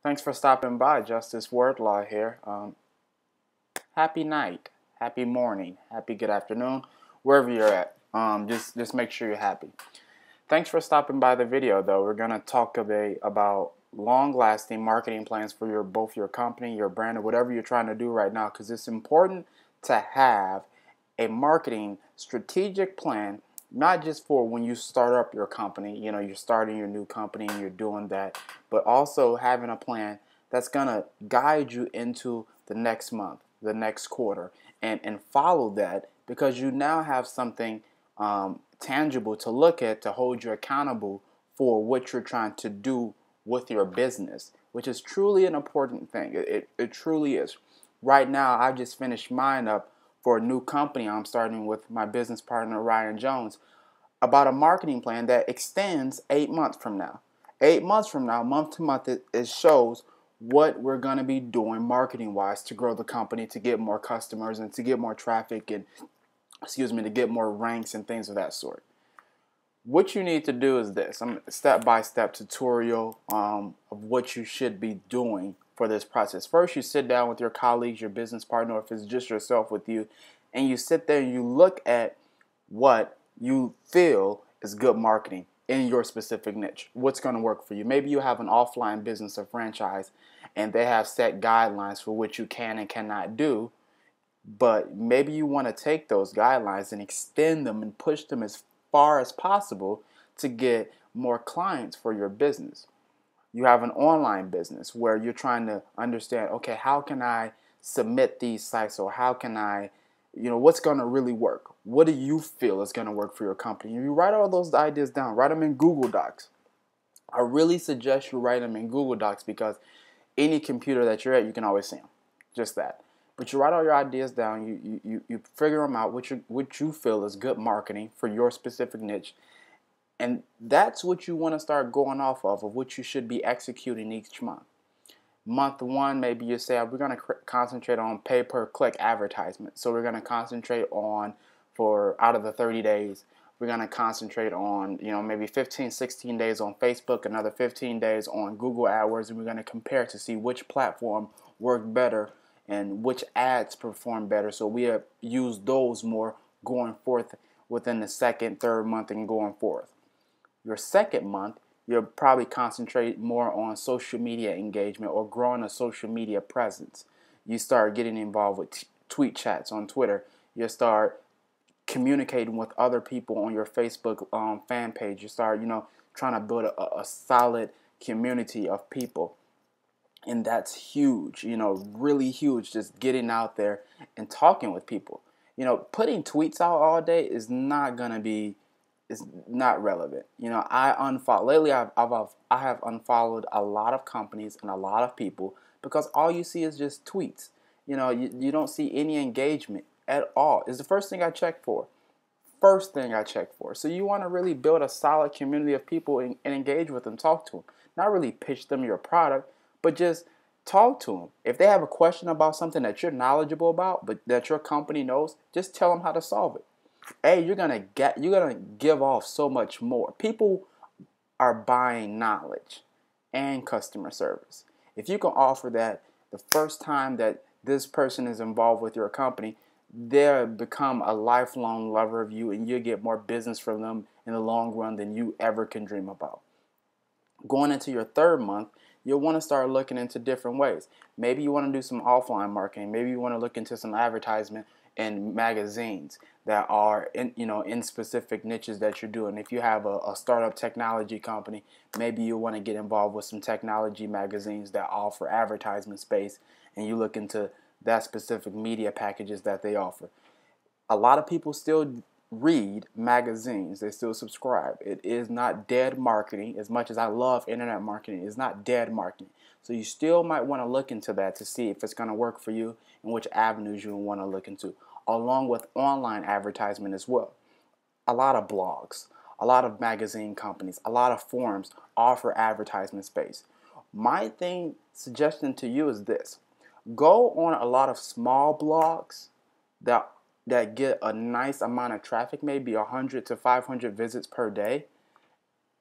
Thanks for stopping by. Justice Wordlaw here. Happy night, happy morning, happy good afternoon, wherever you're at. Just make sure you're happy. Thanks for stopping by the video, though. We're gonna talk about long-lasting marketing plans for both your company, your brand, or whatever you're trying to do right now, because it's important to have a marketing strategic plan, not just for when you start up your company, you're starting your new company and you're doing that, but also having a plan that's going to guide you into the next month, the next quarter, and follow that, because you now have something tangible to look at to hold you accountable for what you're trying to do with your business, which is truly an important thing. It truly is. Right now, I just finished mine up for a new company I'm starting with my business partner, Ryan Jones, about a marketing plan that extends 8 months from now. 8 months from now, month to month, it shows what we're going to be doing marketing-wise to grow the company, to get more customers, and to get more traffic, and, to get more ranks and things of that sort. What you need to do is this. I'm a step-by-step tutorial of what you should be doing for this process. First, you sit down with your colleagues, your business partner, or if it's just yourself with you, and you sit there and you look at what you feel is good marketing in your specific niche. What's going to work for you? Maybe you have an offline business or franchise, and they have set guidelines for what you can and cannot do, but maybe you want to take those guidelines and extend them and push them as far as possible to get more clients for your business. You have an online business where you're trying to understand, okay, how can I submit these sites, or how can I, what's going to really work? What do you feel is going to work for your company? You write all those ideas down, write them in Google Docs. I really suggest you write them in Google Docs, because any computer that you're at, you can always see them, just that. But you write all your ideas down, you figure them out, what you feel is good marketing for your specific niche. And that's what you want to start going off of what you should be executing each month. Month one, maybe you say, we're going to concentrate on pay-per-click advertisement. So we're going to concentrate on, for out of the 30 days, we're going to concentrate on, maybe 15, 16 days on Facebook, another 15 days on Google AdWords, and we're going to compare to see which platform worked better and which ads perform better. So we have used those more going forth within the second, third month and going forth. Your second month, you'll probably concentrate more on social media engagement or growing a social media presence. You start getting involved with tweet chats on Twitter. You start communicating with other people on your Facebook fan page. You start, trying to build a solid community of people. And that's huge, really huge, just getting out there and talking with people. Putting tweets out all day is not going to be, it's not relevant. I unfollow lately. I have unfollowed a lot of companies and a lot of people, because all you see is just tweets. You don't see any engagement at all. It's the first thing I check for. First thing I check for. So you want to really build a solid community of people and engage with them, talk to them. Not really pitch them your product, but just talk to them. If they have a question about something that you're knowledgeable about, but that your company knows, just tell them how to solve it. Hey, you're gonna give off so much more. People are buying knowledge and customer service. If you can offer that the first time that this person is involved with your company, they'll become a lifelong lover of you, and you'll get more business from them in the long run than you ever can dream about. Going into your third month, you'll want to start looking into different ways. Maybe you want to do some offline marketing. Maybe you want to look into some advertisement in magazines that are in specific niches that you're doing. If you have a startup technology company, maybe you want to get involved with some technology magazines that offer advertisement space, and you look into that specific media packages that they offer. A lot of people still read magazines. They still subscribe. It is not dead marketing. As much as I love internet marketing, it's not dead marketing. So you still might want to look into that to see if it's going to work for you and which avenues you want to look into, along with online advertisement as well. A lot of blogs, a lot of magazine companies, a lot of forums offer advertisement space. My suggestion to you is this. Go on a lot of small blogs that get a nice amount of traffic, maybe 100 to 500 visits per day,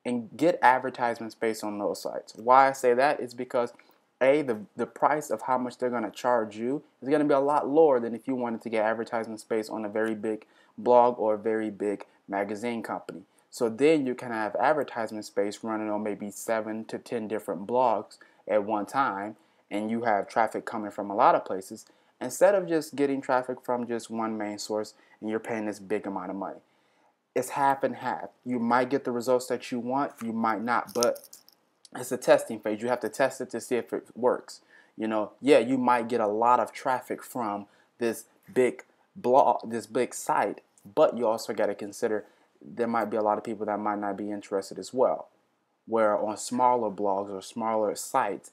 and get advertisement space on those sites. Why I say that is because the price of how much they're going to charge you is going to be a lot lower than if you wanted to get advertisement space on a very big blog or a very big magazine company. So then you can have advertisement space running on maybe 7 to 10 different blogs at one time, and you have traffic coming from a lot of places instead of just getting traffic from just one main source and you're paying this big amount of money. It's half and half. You might get the results that you want, you might not, but it's a testing phase. You have to test it to see if it works. Yeah, you might get a lot of traffic from this big blog, this big site, but you also got to consider there might be a lot of people that might not be interested as well. Where on smaller blogs or smaller sites,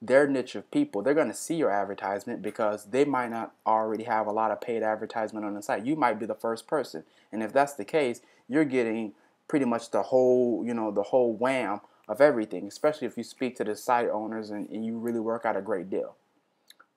their niche of people, they're going to see your advertisement because they might not already have a lot of paid advertisement on the site. You might be the first person. And if that's the case, you're getting pretty much the whole, the whole wham of everything, especially if you speak to the site owners and you really work out a great deal.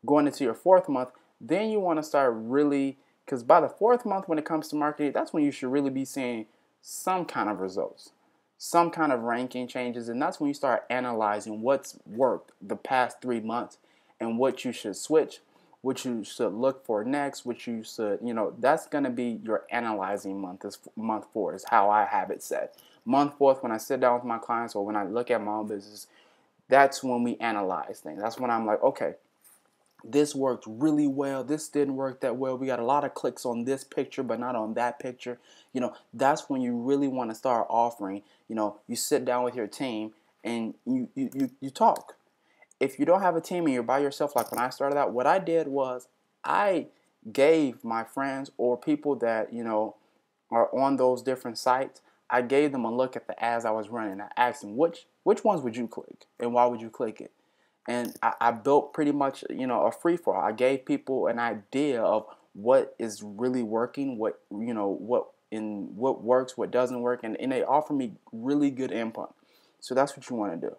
Going into your fourth month, then you want to start really, because by the fourth month when it comes to marketing, that's when you should really be seeing some kind of results, some kind of ranking changes, and that's when you start analyzing what's worked the past 3 months and what you should switch, what you should look for next, what you should, that's going to be your analyzing month. This month 4 is how I have it set. Month 4, when I sit down with my clients or when I look at my own business, that's when we analyze things. That's when I'm like, okay, this worked really well. This didn't work that well. We got a lot of clicks on this picture, but not on that picture. That's when you really want to start offering. You sit down with your team and you talk. If you don't have a team and you're by yourself, like when I started out, what I did was I gave my friends or people that, are on those different sites, I gave them a look at the ads I was running. I asked them, which ones would you click and why would you click it? And I built pretty much, a free for all. I gave people an idea of what is really working, what works, what doesn't work, and they offer me really good input. So that's what you want to do.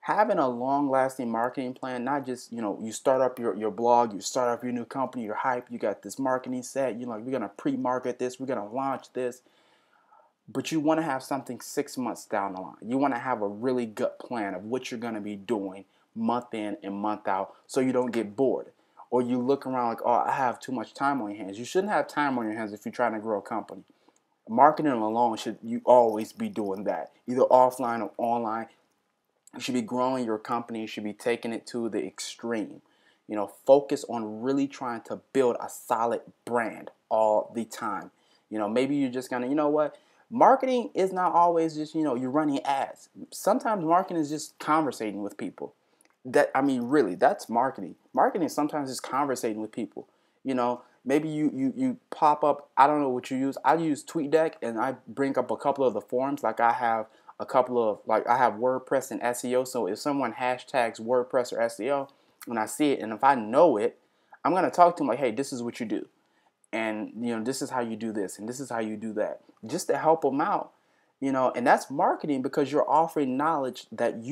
Having a long-lasting marketing plan, not just, you start up your blog, you start up your new company, you're hype, you got this marketing set, we're going to pre-market this, we're going to launch this. But you want to have something 6 months down the line. You want to have a really good plan of what you're going to be doing month in and month out so you don't get bored. Or you look around like, oh, I have too much time on your hands. You shouldn't have time on your hands if you're trying to grow a company. Marketing alone, you always be doing that, either offline or online. You should be growing your company. You should be taking it to the extreme. Focus on really trying to build a solid brand all the time. Maybe you're just going to, marketing is not always just, you're running ads. Sometimes marketing is just conversating with people. Really, that's marketing. Marketing sometimes is conversating with people. Maybe you pop up, I don't know what you use. I use TweetDeck and I bring up a couple of the forums. Like I have I have WordPress and SEO. So if someone hashtags WordPress or SEO, when I see it, and if I know it, I'm going to talk to them like, hey, this is what you do. And, this is how you do this, and this is how you do that, just to help them out, and that's marketing because you're offering knowledge that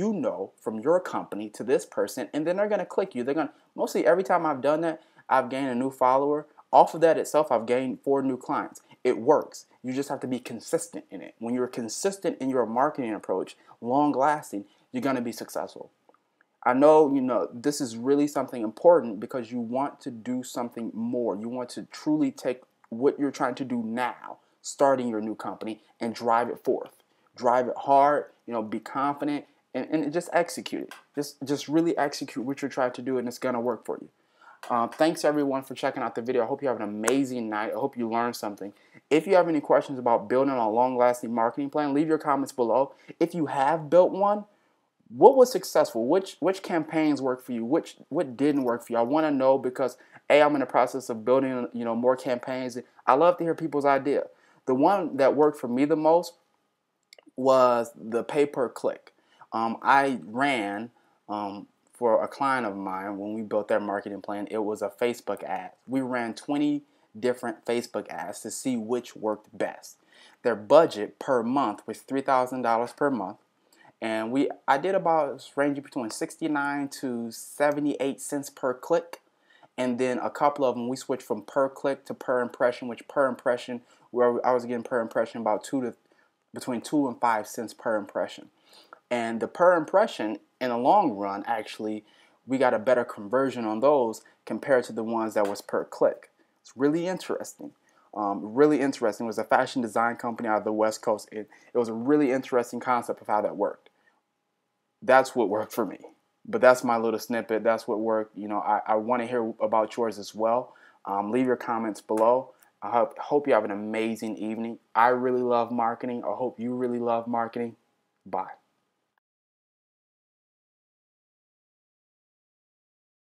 from your company to this person, and then they're going to click you. Mostly every time I've done that, I've gained a new follower. Off of that itself, I've gained 4 new clients. It works. You just have to be consistent in it. When you're consistent in your marketing approach, long lasting, you're going to be successful. I know, this is really something important because you want to do something more. You want to truly take what you're trying to do now, starting your new company, and drive it forth. Drive it hard, be confident, and just execute it. Just really execute what you're trying to do, and it's going to work for you. Thanks, everyone, for checking out the video. I hope you have an amazing night. I hope you learned something. If you have any questions about building a long-lasting marketing plan, leave your comments below. If you have built one, what was successful? Which campaigns worked for you? What didn't work for you? I want to know because I'm in the process of building more campaigns. I love to hear people's idea. The one that worked for me the most was the pay-per-click. I ran for a client of mine when we built their marketing plan. It was a Facebook ad. We ran 20 different Facebook ads to see which worked best. Their budget per month was $3,000 per month. And I did about ranging between 69 to 78 cents per click. And then a couple of them, we switched from per click to per impression, which per impression, where I was getting per impression about between 2 and 5 cents per impression. And the per impression in the long run, actually, we got a better conversion on those compared to the ones that was per click. It's really interesting. Really interesting. It was a fashion design company out of the West Coast. It was a really interesting concept of how that worked. That's what worked for me. But that's my little snippet. That's what worked. You know, I want to hear about yours as well. Leave your comments below. I hope you have an amazing evening. I really love marketing. I hope you really love marketing. Bye.